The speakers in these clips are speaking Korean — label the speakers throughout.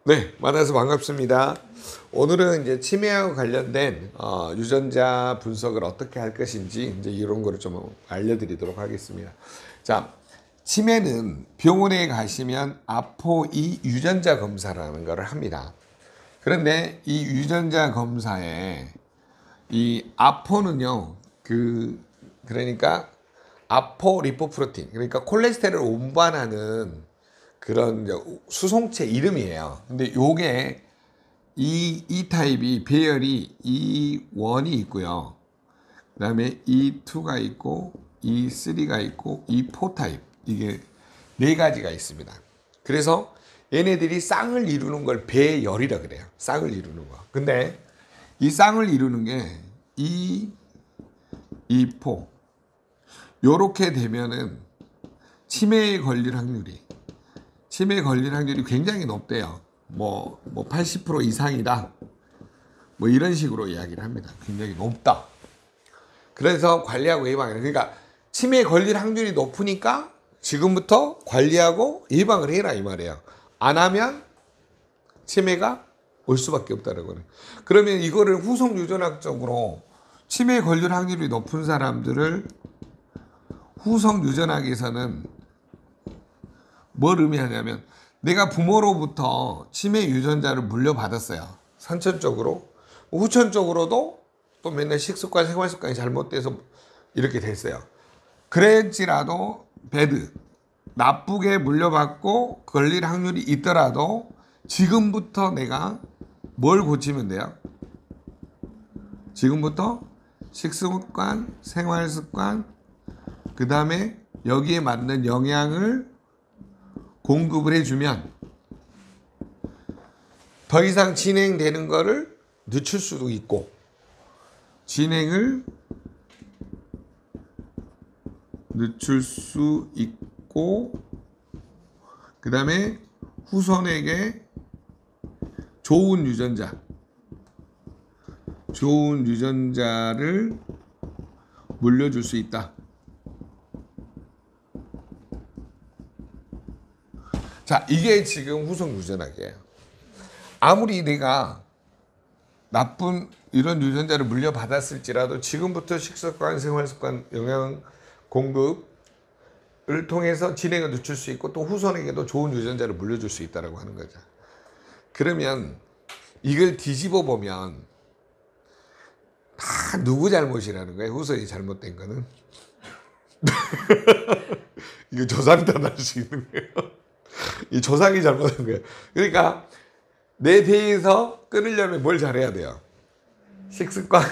Speaker 1: 네, 만나서 반갑습니다. 오늘은 이제 치매하고 관련된 유전자 분석을 어떻게 할 것인지 이제 이런 거를 좀 알려드리도록 하겠습니다. 자, 치매는 병원에 가시면 아포2 유전자 검사라는 것을 합니다. 그런데 이 유전자 검사에 이 아포는요, 그러니까 아포리포프로틴, 그러니까 콜레스테롤을 운반하는 그런 수송체 이름이에요. 근데 요게 이 타입이 배열이 E1이 있고요. 그 다음에 E2가 있고 E3가 있고 E4 타입, 이게 네 가지가 있습니다. 그래서 얘네들이 쌍을 이루는 걸 배열이라 그래요. 쌍을 이루는 거. 근데 이 쌍을 이루는 게 E4 요렇게 되면은 치매에 걸릴 확률이 굉장히 높대요. 뭐 80% 이상이다. 뭐 이런 식으로 이야기를 합니다. 굉장히 높다. 그래서 관리하고 예방을. 그러니까 치매에 걸릴 확률이 높으니까 지금부터 관리하고 예방을 해라 이 말이에요. 안 하면 치매가 올 수밖에 없다라고 해요. 그러면 이거를 후속 유전학적으로 치매에 걸릴 확률이 높은 사람들을 후속 유전학에서는 뭘 의미하냐면 내가 부모로부터 치매 유전자를 물려받았어요. 선천적으로. 후천적으로도 또 맨날 식습관, 생활습관이 잘못돼서 이렇게 됐어요. 그랬지라도 나쁘게 물려받고 걸릴 확률이 있더라도 지금부터 내가 뭘 고치면 돼요? 지금부터 식습관, 생활습관, 그 다음에 여기에 맞는 영양을 공급을 해주면 더 이상 진행되는 거를 늦출 수도 있고 진행을 늦출 수 있고 그 다음에 후손에게 좋은 유전자를 물려줄 수 있다. 자, 이게 지금 후속 유전학이에요. 아무리 내가 나쁜 이런 유전자를 물려받았을지라도 지금부터 식습관, 생활습관, 영양 공급을 통해서 진행을 늦출 수 있고 또 후손에게도 좋은 유전자를 물려줄 수 있다고 하는 거죠. 그러면 이걸 뒤집어 보면 다 누구 잘못이라는 거예요. 후손이 잘못된 거는. 이거 조상 탓할 수 있는 거예요. 이 조상이 잘못한 거예요. 그러니까 내 대에서 끊으려면 뭘 잘해야 돼요? 식습관,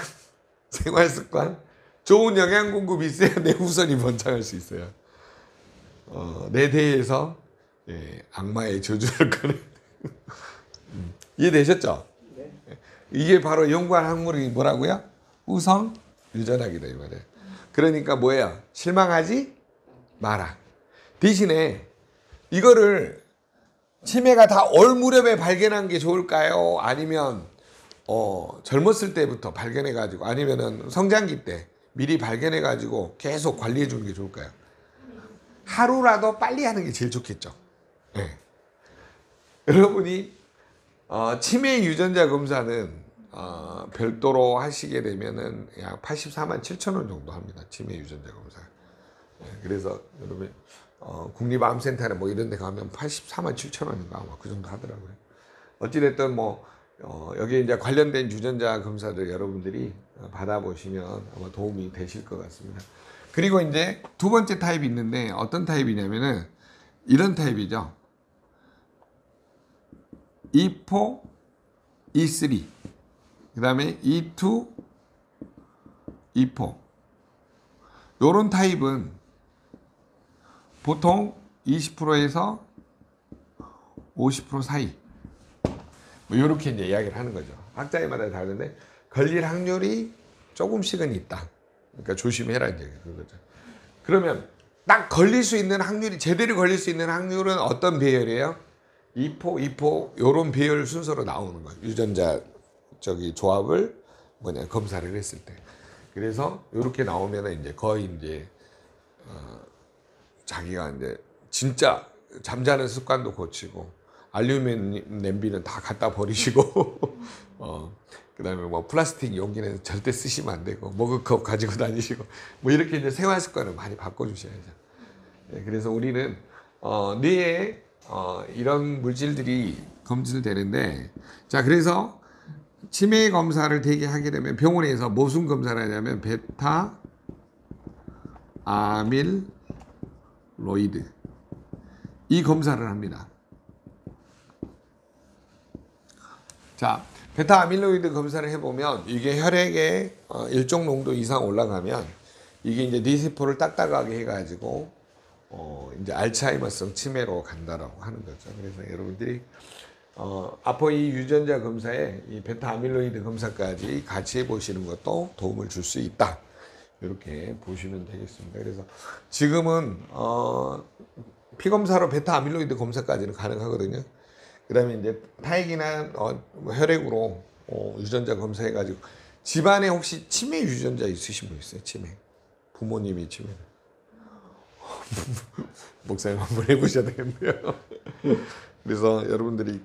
Speaker 1: 생활습관, 좋은 영양 공급이 있어야 내 후손이 번창할 수 있어요. 내 대에서 악마의 저주를 꺼내. 이해되셨죠? 네. 이게 바로 연구한 학문이 뭐라고요? 후성 유전학이다 이 말이에요. 그러니까 뭐예요? 실망하지 마라. 대신에 이거를 치매가 다 올 무렵에 발견한 게 좋을까요? 아니면 젊었을 때부터 발견해 가지고 아니면은 성장기 때 미리 발견해 가지고 계속 관리해 주는 게 좋을까요? 하루라도 빨리 하는 게 제일 좋겠죠. 네. 여러분이 치매 유전자 검사는 별도로 하시게 되면은 약 84만 7천 원 정도 합니다. 치매 유전자 검사. 네. 그래서 여러분 국립암센터나 뭐 이런 데 가면 84만 7천 원인가 아마 그 정도 하더라고요. 어찌됐든 여기 이제 관련된 유전자 검사를 여러분들이 받아보시면 아마 도움이 되실 것 같습니다. 그리고 이제 두 번째 타입이 있는데 어떤 타입이냐면은 이런 타입이죠. E4, E3, 그 다음에 E2, E4. 요런 타입은 보통 20%에서 50% 사이. 뭐 이렇게 이제 이야기를 하는 거죠. 학자마다 다른데 걸릴 확률이 조금씩은 있다. 그러니까 조심해라 이제 그거죠. 그러면 딱 걸릴 수 있는 확률이 제대로 걸릴 수 있는 확률은 어떤 배열이에요? E4 요런 배열 순서로 나오는 거예요. 유전자 조합을 검사를 했을 때. 그래서 이렇게 나오면은 이제 거의 이제 자기가 이제 진짜 잠자는 습관도 고치고 알루미늄 냄비는 다 갖다 버리시고 그다음에 뭐 플라스틱 용기는 절대 쓰시면 안 되고 머그컵 가지고 다니시고 뭐 이렇게 이제 생활 습관을 많이 바꿔주셔야죠. 네, 그래서 우리는 뇌에 이런 물질들이 검출되는데, 자 그래서 치매 검사를 대개 하게 되면 병원에서 무슨 검사를 하냐면 베타 아밀로이드 이 검사를 합니다. 자, 베타 아밀로이드 검사를 해보면 이게 혈액에 일정 농도 이상 올라가면 이게 이제 뇌세포를 딱딱하게 해가지고 이제 알츠하이머성 치매로 간다라고 하는 거죠. 그래서 여러분들이 아포이 유전자 검사에 이 베타 아밀로이드 검사까지 같이 해보시는 것도 도움을 줄 수 있다. 이렇게 보시면 되겠습니다. 그래서 지금은 피 검사로 베타 아밀로이드 검사까지는 가능하거든요. 그다음에 이제 타액이나 혈액으로 유전자 검사해가지고 집안에 혹시 치매 유전자 있으신 분 있어요? 치매 부모님이 치매 목사님 한번 해보셔야 되겠네요. 그래서 여러분들이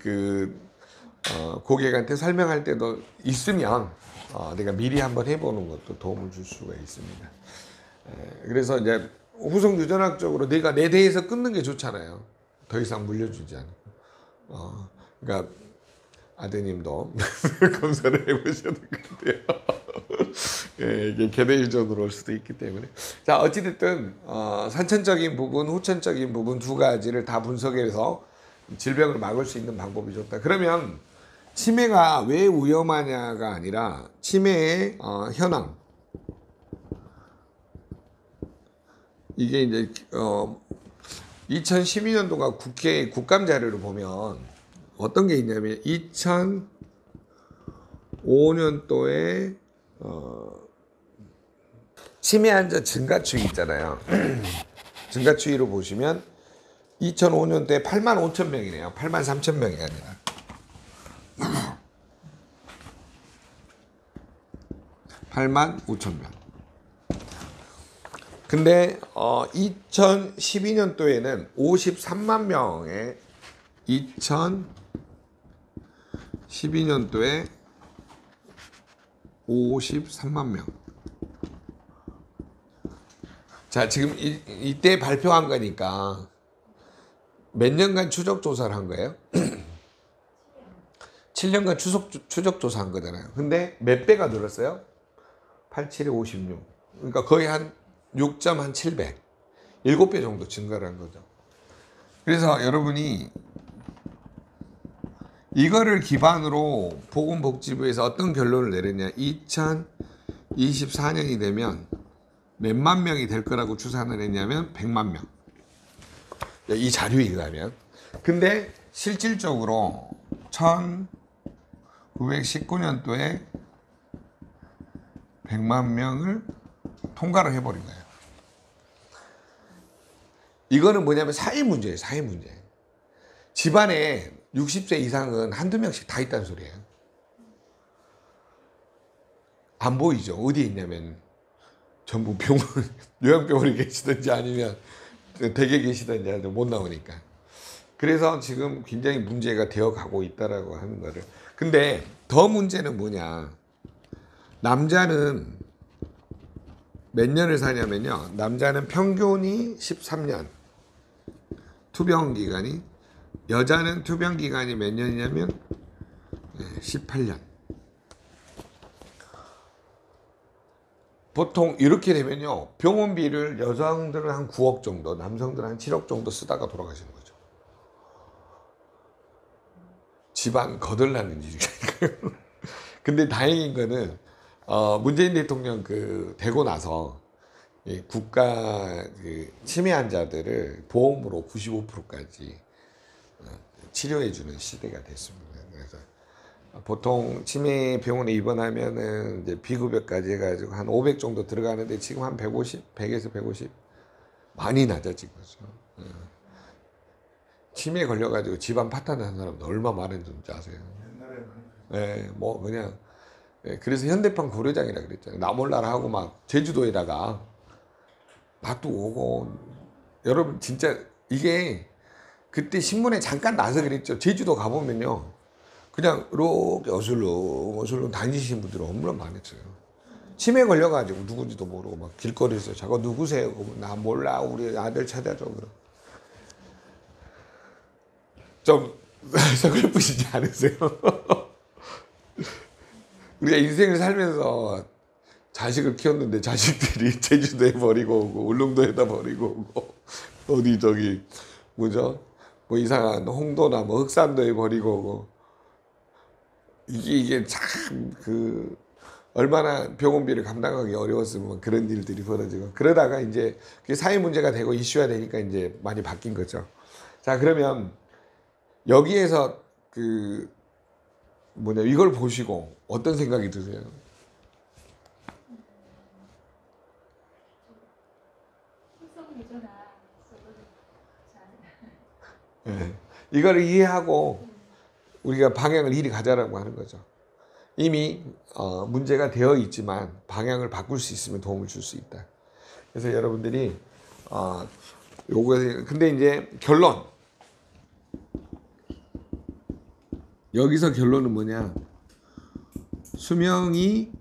Speaker 1: 고객한테 설명할 때도 있으면 내가 미리 한번 해보는 것도 도움을 줄 수가 있습니다. 그래서 이제 후속 유전학적으로 내가 내 대에서 끊는 게 좋잖아요. 더 이상 물려주지 않고. 그러니까 아드님도 검사를 해보셔야 될 것 같아요. 예, 이게 계대 유전으로 올 수도 있기 때문에. 자, 어찌됐든 선천적인 부분, 후천적인 부분 두 가지를 다 분석해서 질병을 막을 수 있는 방법이 좋다. 그러면 치매가 왜 위험하냐가 아니라 치매의 현황. 이게 이제 2012년도가 국회 국감 자료를 보면 어떤 게 있냐면 2005년도에 치매 환자 증가 추이 있잖아요. 증가 추이로 보시면 2005년도에 8만 5천 명이네요. 8만 3천 명이 아니라. 8만 5천 명. 근데 2012년도에는 53만 명에 2012년도에 53만 명. 자, 지금 이때 발표한 거니까 몇 년간 추적 조사를 한 거예요? 7년간 추적 조사한 거잖아요. 근데 몇 배가 늘었어요? 87에 56. 그러니까 거의 한 6.7배. 7배 정도 증가를 한 거죠. 그래서 여러분이 이거를 기반으로 보건복지부에서 어떤 결론을 내렸냐. 2024년이 되면 몇만 명이 될 거라고 추산을 했냐면 100만 명. 이 자료에 의하면. 근데 실질적으로 1919년도에 100만 명을 통과를 해버린 거예요. 이거는 뭐냐면 사회 문제예요. 사회 문제. 집안에 60세 이상은 한두 명씩 다 있다는 소리예요. 안 보이죠. 어디에 있냐면 전부 병원, 요양병원에 계시든지 아니면 댁에 계시든지 못 나오니까. 그래서 지금 굉장히 문제가 되어 가고 있다라고 하는 거를. 근데 더 문제는 뭐냐. 남자는 몇 년을 사냐면요. 남자는 평균이 13년. 투병 기간이. 여자는 투병 기간이 몇 년이냐면 18년. 보통 이렇게 되면요. 병원비를 여성들은 한 9억 정도, 남성들은 한 7억 정도 쓰다가 돌아가시는 거죠. 집안 거덜나는 일이니까요. 근데 다행인 거는 문재인 대통령 되고 나서 국가 치매 환자들을 보험으로 95%까지 치료해주는 시대가 됐습니다. 그래서 보통 치매 병원에 입원하면은 이제 비급여까지 해가지고 한 500 정도 들어가는데 지금 한 150, 100에서 150 많이 낮아진 거죠. 치매에 걸려가지고 집안 파탄난 사람도 얼마 많은지 아세요? 네, 뭐 그냥 그래서 현대판 고려장이라 그랬잖아요. 나몰라라 하고 막 제주도에다가 놔두고 오고. 여러분 진짜 이게 그때 신문에 잠깐 나서 그랬죠. 제주도 가보면요. 그냥 이렇게 어슬렁 다니시는 분들이 얼마나 많았어요. 치매 걸려가지고 누군지도 모르고 막 길거리에서 저거 누구세요? 나 몰라. 우리 아들 찾아줘. 좀 서글프시지 않으세요? 우리가 인생을 살면서 자식을 키웠는데 자식들이 제주도에 버리고 오고 울릉도에다 버리고 오고 어디 저기 뭐죠? 뭐 이상한 홍도나 뭐 흑산도에 버리고 오고 이게 참 그 얼마나 병원비를 감당하기 어려웠으면 그런 일들이 벌어지고 그러다가 이제 그게 사회 문제가 되고 이슈화 되니까 이제 많이 바뀐 거죠. 자, 그러면 여기에서 그 뭐냐 이걸 보시고 어떤 생각이 드세요? 네. 이걸 이해하고 우리가 방향을 이리 가자라고 하는 거죠. 이미 문제가 되어 있지만 방향을 바꿀 수 있으면 도움을 줄 수 있다. 그래서 여러분들이 요거 근데 이제 결론 여기서 결론은 뭐냐? 수명이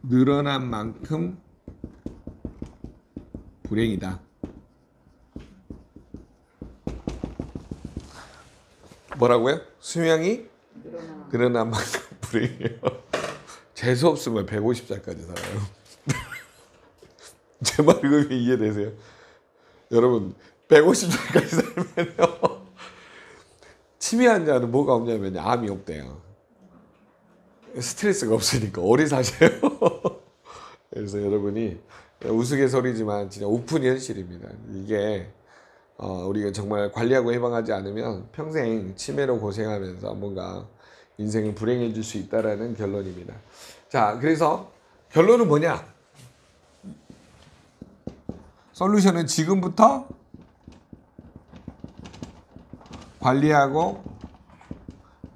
Speaker 1: 늘어난 만큼 불행이다. 뭐라고요? 수명이 늘어난 만큼 불행이에요. 재수 없으면 150살까지 살아요. 제 말이 이해되세요? 여러분 150살까지 살면요. 치매 환자는 뭐가 없냐면 암이 없대요. 스트레스가 없으니까 오래 사세요. 그래서 여러분이 우스갯소리지만 진짜 오픈 현실입니다. 이게 우리가 정말 관리하고 예방하지 않으면 평생 치매로 고생하면서 뭔가 인생을 불행해질 수 있다라는 결론입니다. 자, 그래서 결론은 뭐냐? 솔루션은 지금부터 관리하고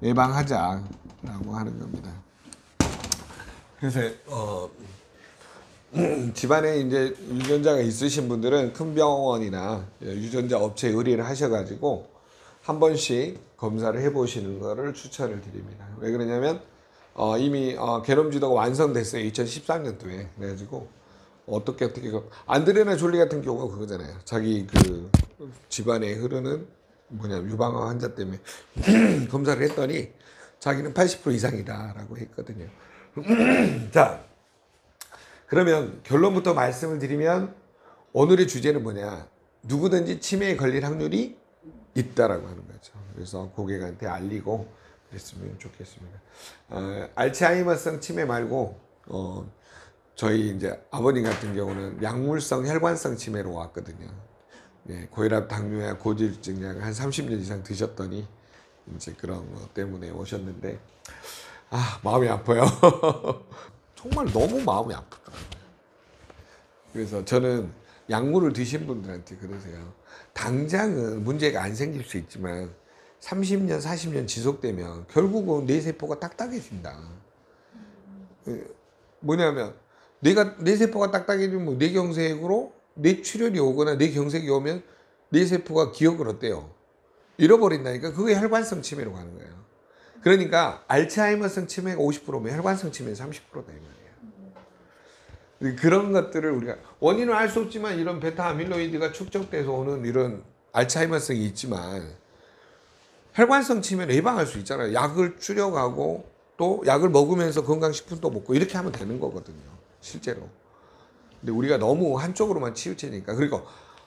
Speaker 1: 예방하자라고 하는 겁니다. 그래서 집안에 이제 유전자가 있으신 분들은 큰 병원이나 유전자 업체에 의뢰를 하셔가지고 한 번씩 검사를 해보시는 것을 추천을 드립니다. 왜 그러냐면 이미 게놈 지도가 완성됐어요. 2013년도에. 그래가지고 어떻게 안드레나 졸리 같은 경우가 그거잖아요. 자기 그 집안에 흐르는 유방암 환자 때문에 검사를 했더니 자기는 80% 이상이다라고 했거든요. 자, 그러면 결론부터 말씀을 드리면 오늘의 주제는 뭐냐? 누구든지 치매에 걸릴 확률이 있다라고 하는 거죠. 그래서 고객한테 알리고 그랬으면 좋겠습니다. 알츠하이머성 치매 말고 저희 이제 아버님 같은 경우는 약물성 혈관성 치매로 왔거든요. 네, 고혈압, 당뇨약, 고지혈증 약을 한 30년 이상 드셨더니 이제 그런 것 때문에 오셨는데 마음이 아파요. 정말 너무 마음이 아프더라고요. 그래서 저는 약물을 드신 분들한테 그러세요. 당장은 문제가 안 생길 수 있지만 30년, 40년 지속되면 결국은 뇌 세포가 딱딱해진다. 뭐냐면 뇌 세포가 딱딱해지면 뇌경색으로 뇌출혈이 오거나 뇌경색이 오면 뇌 세포가 기억을 어때요? 잃어버린다니까. 그게 혈관성 치매로 가는 거예요. 그러니까 알츠하이머성 치매가 50%면 혈관성 치매는 30%다 이 말이에요. 그런 것들을 우리가 원인은 알 수 없지만 이런 베타 아밀로이드가 축적돼서 오는 이런 알츠하이머성이 있지만 혈관성 치매는 예방할 수 있잖아요. 약을 줄여가고 또 약을 먹으면서 건강식품도 먹고 이렇게 하면 되는 거거든요. 실제로. 근데 우리가 너무 한쪽으로만 치우치니까. 그리고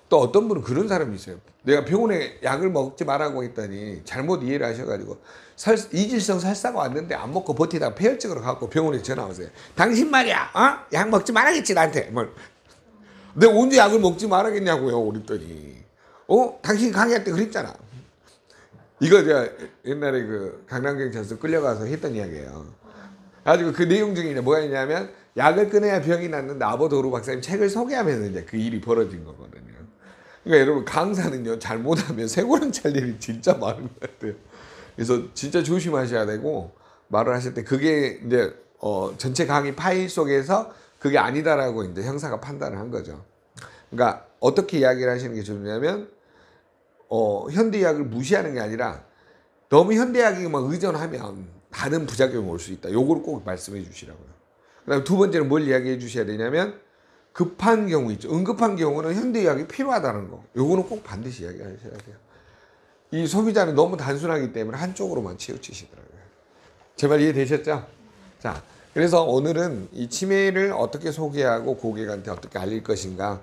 Speaker 1: 또 어떤 분은 그런 사람이 있어요. 내가 병원에 약을 먹지 말라고 했더니 잘못 이해를 하셔가지고 이질성 설사가 왔는데 안 먹고 버티다가 폐혈증으로 갖고 병원에 전화 오세요. 당신 말이야, 약 먹지 말아야겠지 나한테. 내가 언제 약을 먹지 말아야겠냐고요. 그랬더니 당신이 강의할 때 그랬잖아. 이거 제가 옛날에 그 강남경찰서 끌려가서 했던 이야기예요. 가지고 그 내용 중에 뭐가 있냐면 약을 끊어야 병이 낫는데 아버도르 박사님 책을 소개하면서 이제 그 일이 벌어진 거거든요. 그러니까 여러분 강사는요 잘못하면 쇠고랑 찰 일이 진짜 많은 것 같아요. 그래서 진짜 조심하셔야 되고 말을 하실 때 그게 이제 전체 강의 파일 속에서 그게 아니다라고 이제 형사가 판단을 한 거죠. 그러니까 어떻게 이야기를 하시는 게 좋냐면 현대의학을 무시하는 게 아니라 너무 현대의학에만 의존하면 다른 부작용이 올 수 있다. 요거를 꼭 말씀해 주시라고요. 그다음 두 번째는 뭘 이야기해 주셔야 되냐면 급한 경우 있죠. 응급한 경우는 현대의학이 필요하다는 거. 요거는 꼭 반드시 이야기하셔야 돼요. 이 소비자는 너무 단순하기 때문에 한쪽으로만 치우치시더라고요. 제 말 이해되셨죠? 자, 그래서 오늘은 이 치매를 어떻게 소개하고 고객한테 어떻게 알릴 것인가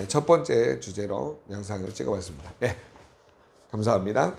Speaker 1: 첫 번째 주제로 영상을 찍어봤습니다. 네, 감사합니다.